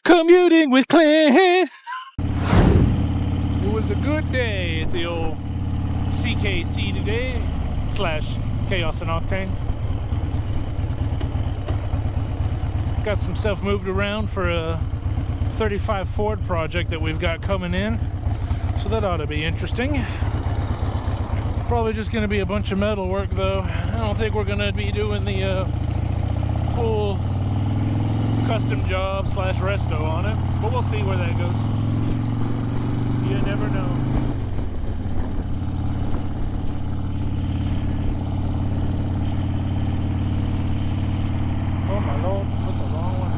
Commuting with Clint. It was a good day at the old CKC today, / Chaos and Octane. Got some stuff moved around for a 35 Ford project that we've got coming in, so that ought to be interesting. Probably just going to be a bunch of metal work though. I don't think we're going to be doing the full custom job / resto on it, but we'll see where that goes. You never know. Oh my lord, put the wrong one.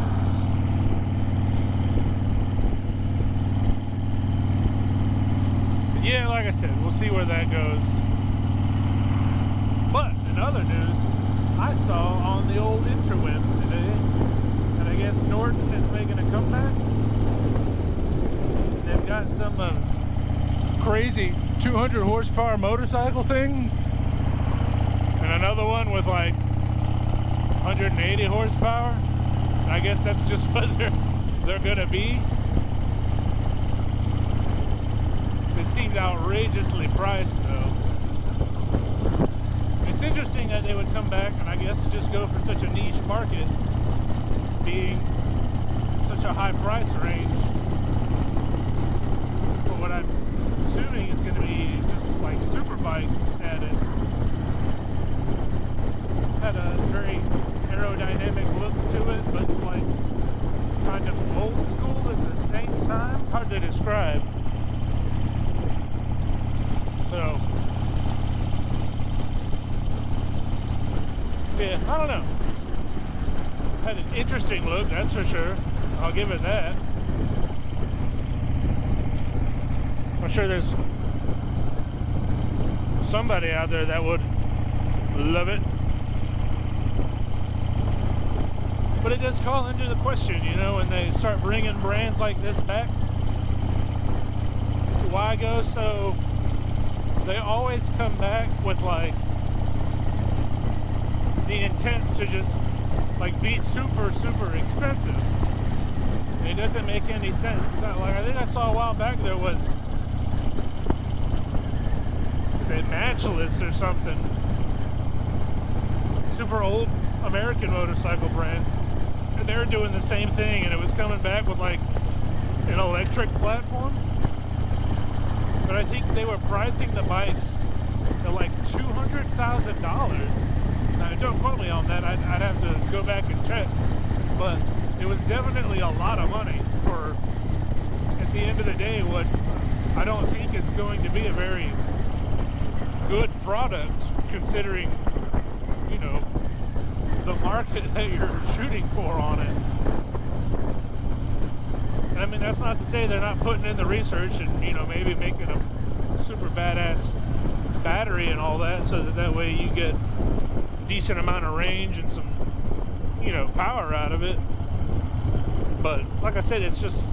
But yeah, like I said, we'll see where that goes. But in other news, I saw on the old interwebs today that I guess Norton is making a comeback. They've got some crazy 200 horsepower motorcycle thing, and another one with like 180 horsepower. And I guess that's just what they're gonna be. They seemed outrageously priced though. It's interesting that they would come back and I guess just go for such a niche market, being such a high price range. But what I'm assuming is going to be just like superbike status. Had a very aerodynamic look to it, but like kind of old school at the same time. Hard to describe. So yeah, I don't know. Had an interesting look, that's for sure. I'll give it that. I'm sure there's somebody out there that would love it. But it does call into the question, you know, when they start bringing brands like this back, why go so... They always come back with like the intent to just like be super expensive. It doesn't make any sense. Cause I think I saw a while back there was a Matchless or something, super old American motorcycle brand, and they were doing the same thing, and it was coming back with like an electric platform. But I think they were pricing the bikes at like $200,000. Now, don't quote me on that. I'd have to go back and check. But it was definitely a lot of money for, at the end of the day, what I don't think is going to be a very good product, considering, you know, the market that you're shooting for on it. And I mean, that's not to say they're not putting in the research and, you know, maybe making a super badass battery and all that, so that way you get a decent amount of range and some, you know, power out of it. But like I said, it's just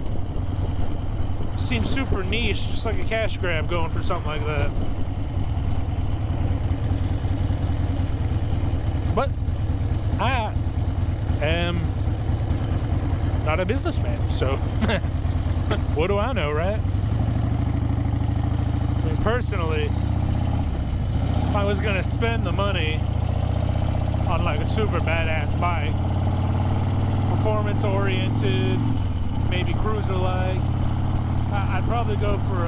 seems super niche, just like a cash grab going for something like that. But I am not a businessman, so what do I know, right? I mean, personally, if I was gonna spend the money on like a super badass bike, performance oriented, maybe cruiser like, I'd probably go for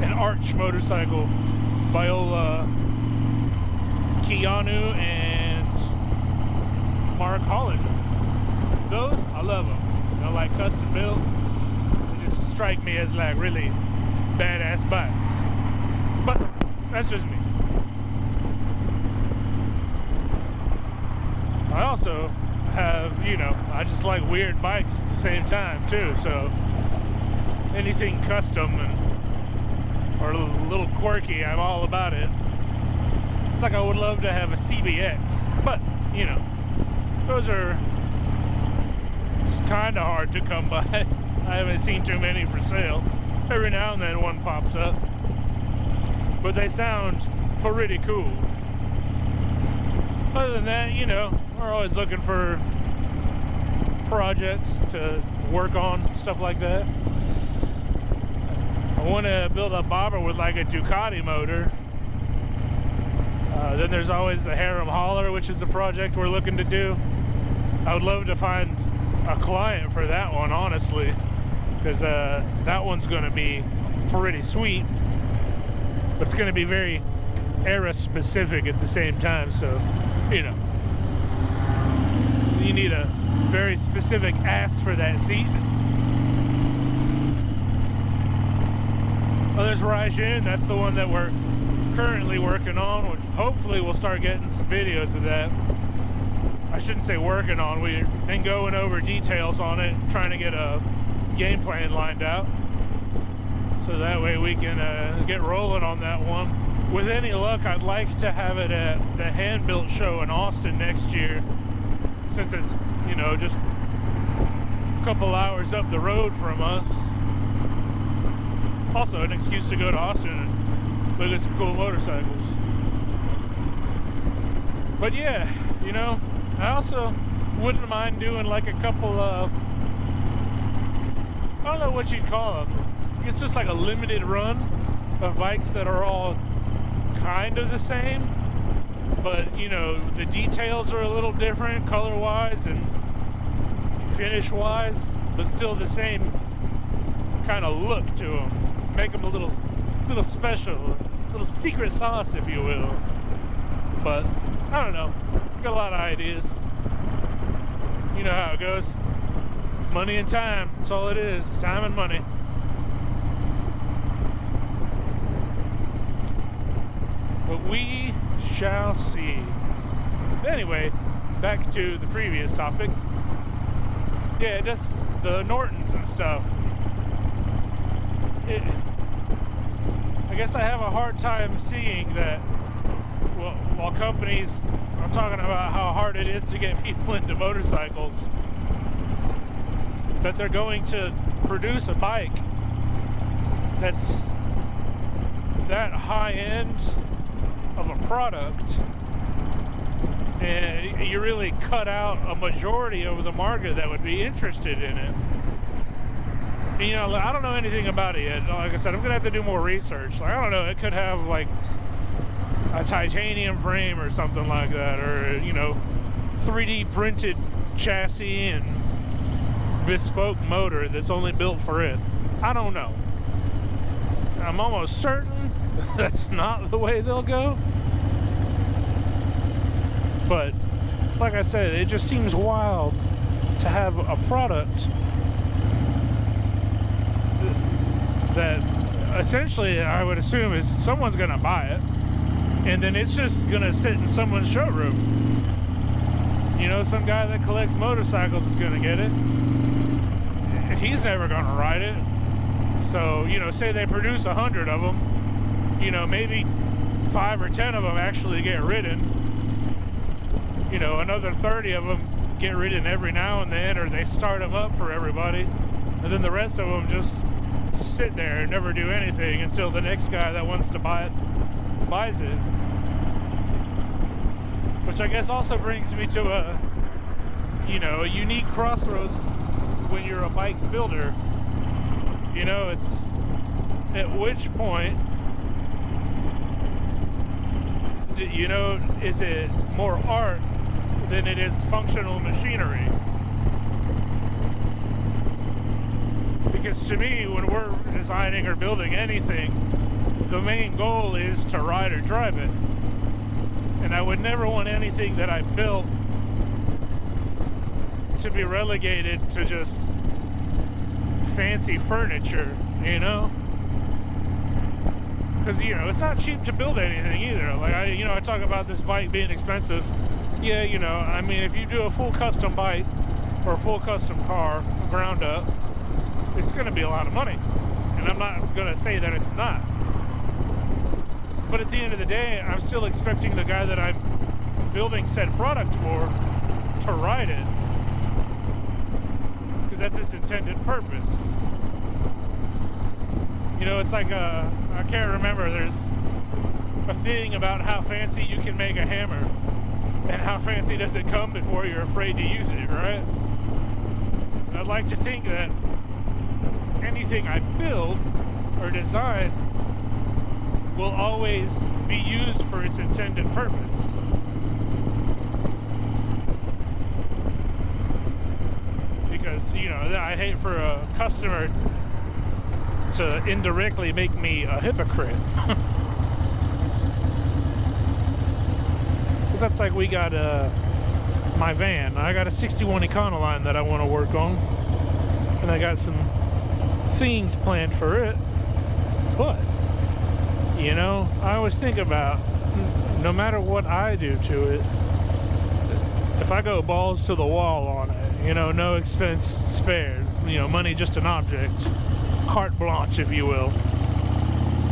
an Arch motorcycle, Viola, Keanu, and Mark Holland. Those, I love them. You know, like custom built, they just strike me as like really badass bikes. But that's just me. I also have, you know, I just like weird bikes at the same time too, so anything custom and or a little quirky, I'm all about it. It's like I would love to have a CBX, but you know, those are kind of hard to come by. I haven't seen too many for sale. Every now and then one pops up, but they sound pretty cool. Other than that, you know, we're always looking for projects to work on, stuff like that. I want to build a bobber with like a Ducati motor. Then there's always the Harem Hauler, which is the project we're looking to do. I would love to find a client for that one, honestly, because that one's going to be pretty sweet, but it's going to be very era specific at the same time. So, you know, you need a very specific ass for that seat. Oh, there's Raijin. That's the one that we're currently working on, which hopefully we'll start getting some videos of that. I shouldn't say working on, we've been going over details on it, trying to get a game plan lined out, so that way we can get rolling on that one. With any luck, I'd like to have it at the Hand-Built show in Austin next year, since it's, you know, just a couple hours up the road from us. Also an excuse to go to Austin and look at some cool motorcycles. But yeah, you know, I also wouldn't mind doing like a couple of, I don't know what you'd call them. It's just like a limited run of bikes that are all kind of the same, but you know, the details are a little different color-wise and finish-wise, but still the same kind of look to them. Make them a little special, a little secret sauce, if you will. But I don't know, got a lot of ideas. You know how it goes. Money and time, that's all it is. Time and money. But we shall see. Anyway, back to the previous topic. Yeah, just the Nortons and stuff. I guess I have a hard time seeing that, well, while companies, I'm talking about how hard it is to get people into motorcycles, that they're going to produce a bike that's that high end of a product, and you really cut out a majority of the market that would be interested in it. And, you know, I don't know anything about it yet. Like I said, I'm gonna have to do more research. Like, I don't know, it could have like a titanium frame or something like that, or, you know, 3D printed chassis and bespoke motor that's only built for it. I don't know. I'm almost certain that's not the way they'll go. But like I said, it just seems wild to have a product that essentially, I would assume, is someone's gonna buy it, and then it's just gonna sit in someone's showroom. You know, some guy that collects motorcycles is gonna get it. He's never gonna ride it. So, you know, say they produce 100 of them, you know, maybe 5 or 10 of them actually get ridden. You know, another 30 of them get ridden every now and then, or they start them up for everybody, and then the rest of them just sit there and never do anything until the next guy that wants to buy it buys it. Which I guess also brings me to a, you know, a unique crossroads when you're a bike builder. You know, it's at which point, you know, is it more art than it is functional machinery? Because to me, when we're designing or building anything, the main goal is to ride or drive it. And I would never want anything that I built to be relegated to just fancy furniture, you know? Because, you know, it's not cheap to build anything either. Like, I talk about this bike being expensive. Yeah, you know, I mean, if you do a full custom bike or a full custom car, ground up, it's going to be a lot of money. And I'm not going to say that it's not. But at the end of the day, I'm still expecting the guy that I'm building said product for to ride it. Because that's its intended purpose. You know, it's like I can't remember, there's a thing about how fancy you can make a hammer and how fancy does it come before you're afraid to use it, right? I'd like to think that anything I build or design will always be used for its intended purpose. Because, you know, I hate for a customer to indirectly make me a hypocrite. Because that's like we got my van. I got a 61 Econoline that I want to work on. And I got some things planned for it. But, you know, I always think about, no matter what I do to it, if I go balls to the wall on it, you know, no expense spared, you know, money just an object, carte blanche, if you will,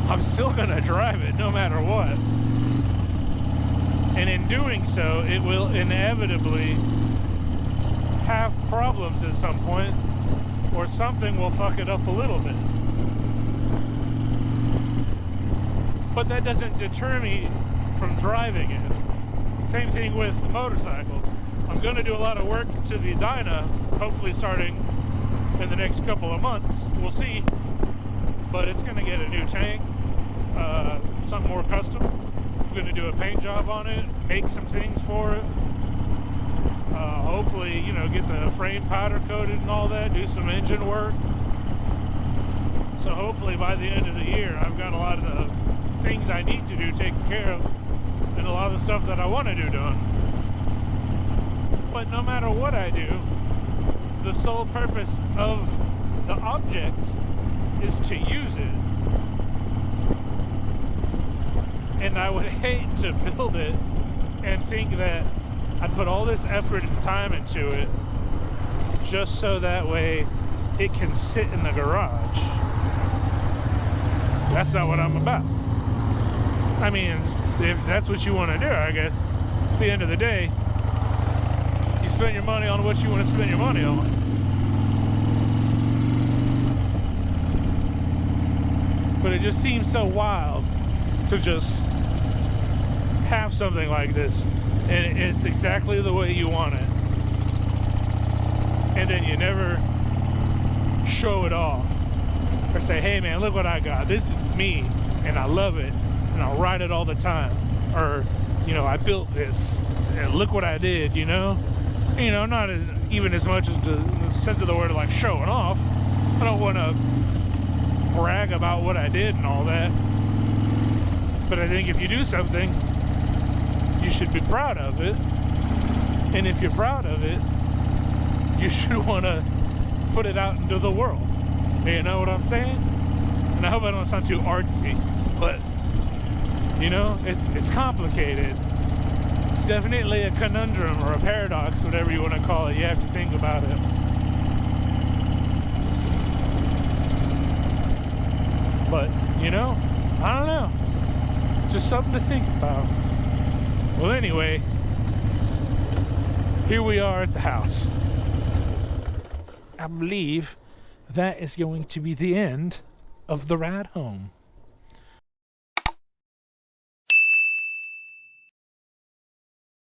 I'm still going to drive it no matter what. And in doing so, it will inevitably have problems at some point, or something will fuck it up a little bit. But that doesn't deter me from driving it. Same thing with motorcycles. I'm going to do a lot of work to the Dyna, hopefully starting in the next couple of months. We'll see. But it's going to get a new tank, something more custom. I'm going to do a paint job on it, make some things for it. Hopefully, you know, get the frame powder coated and all that, do some engine work. So hopefully by the end of the year, I've got a lot of the things I need to do taken care of, and a lot of the stuff that I want to do done. But no matter what I do, the sole purpose of the object is to use it. And I would hate to build it and think that I put all this effort and time into it just so that way it can sit in the garage. That's not what I'm about. I mean, if that's what you want to do, I guess at the end of the day, you spend your money on what you want to spend your money on. But it just seems so wild to just have something like this, and it's exactly the way you want it, and then you never show it off or say, hey man, look what I got, this is me and I love it and I'll ride it all the time, or, you know, I built this and look what I did, you know, not even as much as the sense of the word like showing off. I don't want to brag about what I did and all that, but I think if you do something, you should be proud of it. And if you're proud of it, you should want to put it out into the world. You know what I'm saying? And I hope I don't sound too artsy, but you know, it's complicated. It's definitely a conundrum or a paradox, whatever you want to call it. You have to think about it. But, you know, I don't know. Just something to think about. Well, anyway, here we are at the house. I believe that is going to be the end of the ride home.